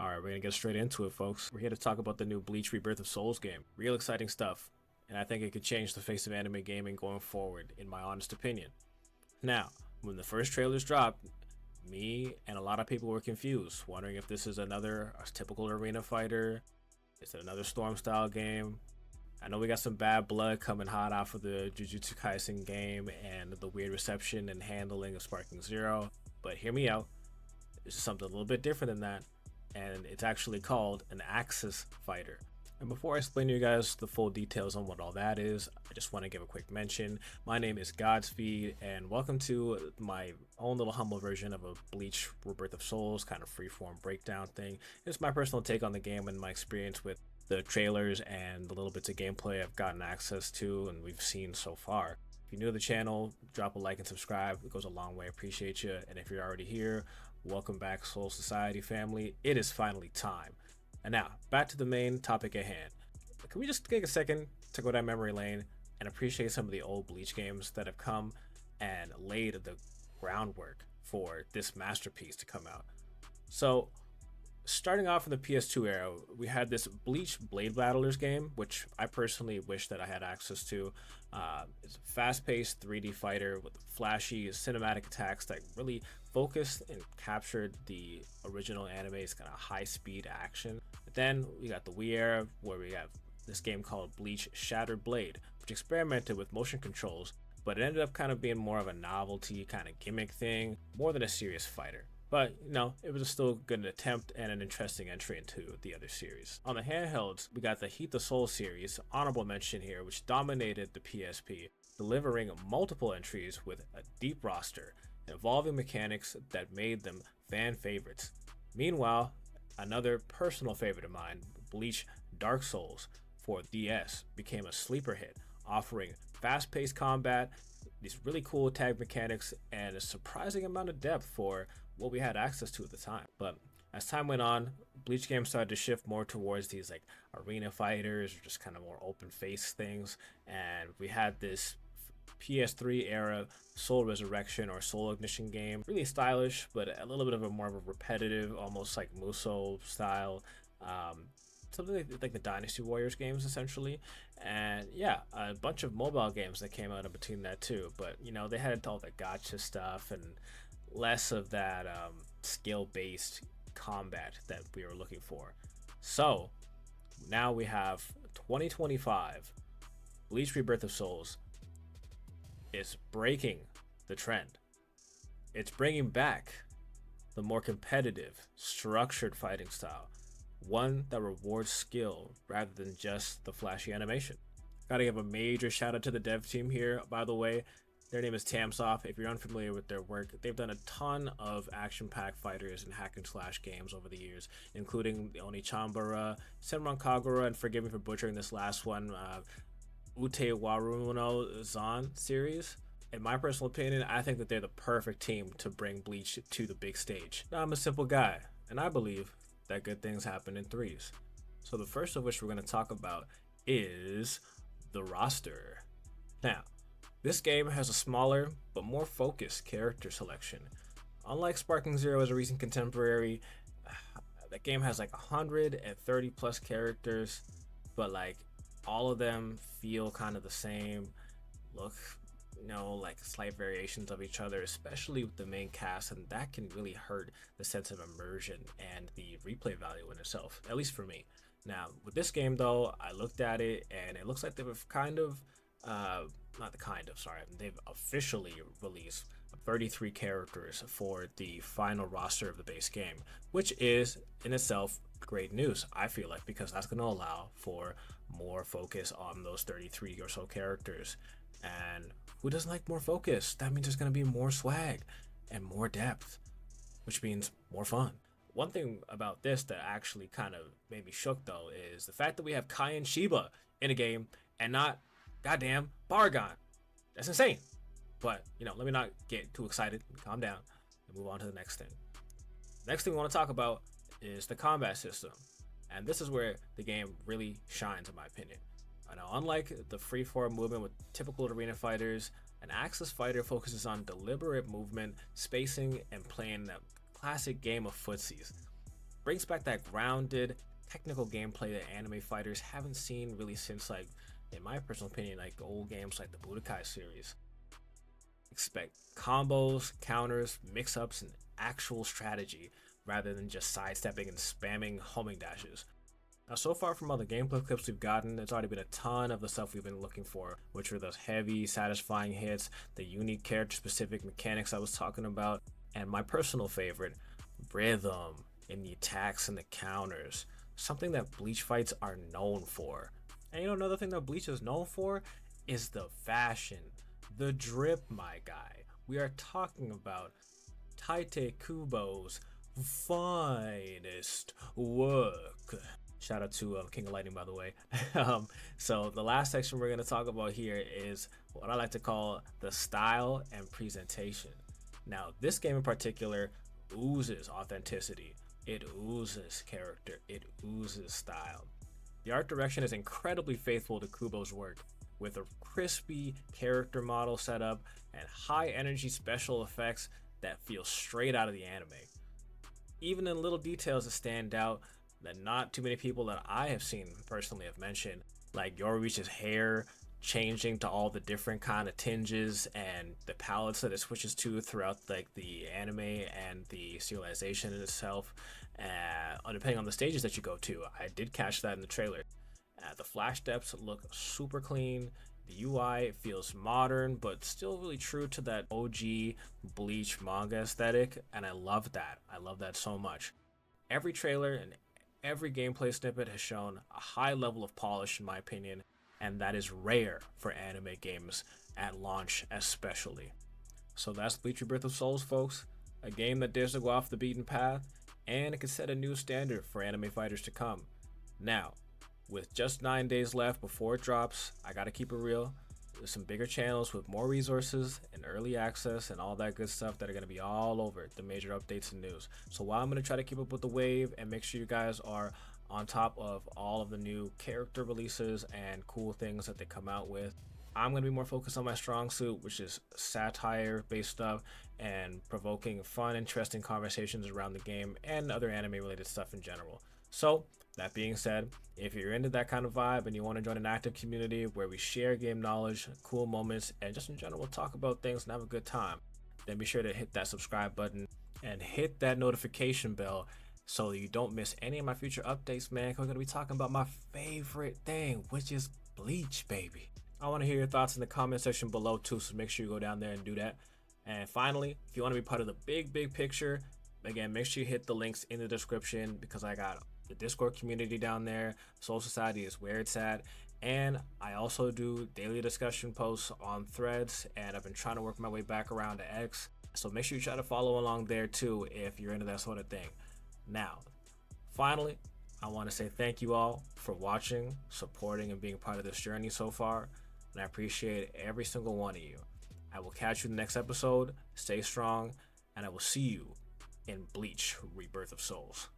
Alright, we're gonna get straight into it, folks. We're here to talk about the new Bleach Rebirth of Souls game. Real exciting stuff, and I think it could change the face of anime gaming going forward, in my honest opinion. Now, when the first trailers dropped, me and a lot of people were confused, wondering if this is another typical arena fighter, is it another Storm style game? I know we got some bad blood coming hot off of the Jujutsu Kaisen game and the weird reception and handling of Sparking Zero, but hear me out. This is something a little bit different than that, and it's actually called an Axis fighter. And before I explain to you guys the full details on what all that is, I just want to give a quick mention. My name is Godspeed, and welcome to my own little humble version of a Bleach Rebirth of Souls kind of freeform breakdown thing. It's my personal take on the game and my experience with the trailers and the little bits of gameplay I've gotten access to and we've seen so far. If you're new to the channel, drop a like and subscribe. It goes a long way. I appreciate you. And if you're already here, welcome back, Soul Society family. It is finally time. And now, back to the main topic at hand. Can we just take a second to go down memory lane and appreciate some of the old Bleach games that have come and laid the groundwork for this masterpiece to come out? So, starting off in the PS2 era, we had this Bleach Blade Battlers game, which I personally wish that I had access to. It's a fast-paced 3D fighter with flashy cinematic attacks that really focused and captured the original anime's kind of high-speed action. But then we got the Wii era, where we have this game called Bleach Shattered Blade, which experimented with motion controls, but it ended up kind of being more of a novelty kind of gimmick thing, more than a serious fighter. But, you know, it was still a good attempt and an interesting entry into the other series. On the handhelds, we got the Heat the Soul series, honorable mention here, which dominated the PSP, delivering multiple entries with a deep roster, evolving mechanics that made them fan favorites. Meanwhile, another personal favorite of mine, Bleach Dark Souls for DS, became a sleeper hit, offering fast-paced combat, these really cool tag mechanics, and a surprising amount of depth for what we had access to at the time. But as time went on, Bleach games started to shift more towards these like arena fighters or just kind of more open face things, and we had this PS3 era Soul Resurrection or Soul Ignition game, really stylish but a little bit of a more of a repetitive, almost like Musou style, something like the Dynasty Warriors games essentially. And yeah, a bunch of mobile games that came out in between that too, but you know, they had all the gacha stuff and less of that skill-based combat that we were looking for. So now we have 2025. Bleach Rebirth of Souls is breaking the trend. It's bringing back the more competitive, structured fighting style, one that rewards skill rather than just the flashy animation. Gotta give a major shout out to the dev team here, by the way. Their name is Tamsoft. If you're unfamiliar with their work, they've done a ton of action-packed fighters and hack-and-slash games over the years, including the Onichambara, Senran Kagura, and forgive me for butchering this last one, Ute Waruno Zan series. In my personal opinion, I think that they're the perfect team to bring Bleach to the big stage. Now, I'm a simple guy, and I believe that good things happen in threes. So the first of which we're going to talk about is the roster. Now, this game has a smaller but more focused character selection. Unlike Sparking Zero as a recent contemporary, that game has like 130 plus characters, but like all of them feel kind of the same, look, you know, like slight variations of each other, especially with the main cast, and that can really hurt the sense of immersion and the replay value in itself, at least for me. Now, with this game though, I looked at it and it looks like they've they've officially released 33 characters for the final roster of the base game, which is in itself great news, I feel like, because that's going to allow for more focus on those 33 or so characters. And who doesn't like more focus? That means there's going to be more swag and more depth, which means more fun. One thing about this that actually kind of made me shook though is the fact that we have Kai and Shiba in a game and not goddamn Baragon. That's insane. But, you know, let me not get too excited. Calm down and move on to the next thing. Next thing we want to talk about is the combat system. And this is where the game really shines, in my opinion. I know, unlike the freeform movement with typical arena fighters, an Axis fighter focuses on deliberate movement, spacing, and playing that classic game of footsies. Brings back that grounded, technical gameplay that anime fighters haven't seen really since, like, in my personal opinion, like old games like the Budokai series. Expect combos, counters, mix-ups, and actual strategy rather than just sidestepping and spamming homing dashes. Now, so far from all the gameplay clips we've gotten, there's already been a ton of the stuff we've been looking for, which were those heavy, satisfying hits, the unique character-specific mechanics I was talking about, and my personal favorite, rhythm in the attacks and the counters, something that Bleach fights are known for. And you know, another thing that Bleach is known for is the fashion, the drip, my guy. We are talking about Taite Kubo's finest work. Shout out to King of Lightning, by the way. So the last section we're going to talk about here is what I like to call the style and presentation. Now, this game in particular oozes authenticity. It oozes character. It oozes style. The art direction is incredibly faithful to Kubo's work, with a crispy character model setup and high energy special effects that feel straight out of the anime. Even in little details that stand out that not too many people that I have seen personally have mentioned, like Yoruichi's hair changing to all the different kind of tinges and the palettes that it switches to throughout like the anime and the serialization in itself, depending on the stages that you go to. I did catch that in the trailer. The flash depths look super clean. The UI feels modern, but still really true to that OG Bleach manga aesthetic, and I love that. I love that so much. Every trailer and every gameplay snippet has shown a high level of polish, in my opinion, and that is rare for anime games at launch, especially. So that's Bleach Rebirth of Souls, folks. A game that dares to go off the beaten path, and it can set a new standard for anime fighters to come. Now, with just 9 days left before it drops, I gotta keep it real. There's some bigger channels with more resources and early access and all that good stuff that are gonna be all over the major updates and news. So while I'm gonna try to keep up with the wave and make sure you guys are on top of all of the new character releases and cool things that they come out with, I'm gonna be more focused on my strong suit, which is satire based stuff and provoking fun, interesting conversations around the game and other anime related stuff in general. So that being said, if you're into that kind of vibe and you want to join an active community where we share game knowledge, cool moments, and just in general talk about things and have a good time, then be sure to hit that subscribe button and hit that notification bell so you don't miss any of my future updates, man. We're going to be talking about my favorite thing, which is Bleach, baby. I want to hear your thoughts in the comment section below too, so make sure you go down there and do that. And finally, if you want to be part of the big picture, again, make sure you hit the links in the description because I got the Discord community down there. Soul Society is where it's at, and I also do daily discussion posts on Threads, and I've been trying to work my way back around to X, so make sure you try to follow along there too if you're into that sort of thing. Now, finally, I want to say thank you all for watching, supporting, and being part of this journey so far, and I appreciate every single one of you. I will catch you in the next episode. Stay strong, and I will see you in Bleach Rebirth of Souls.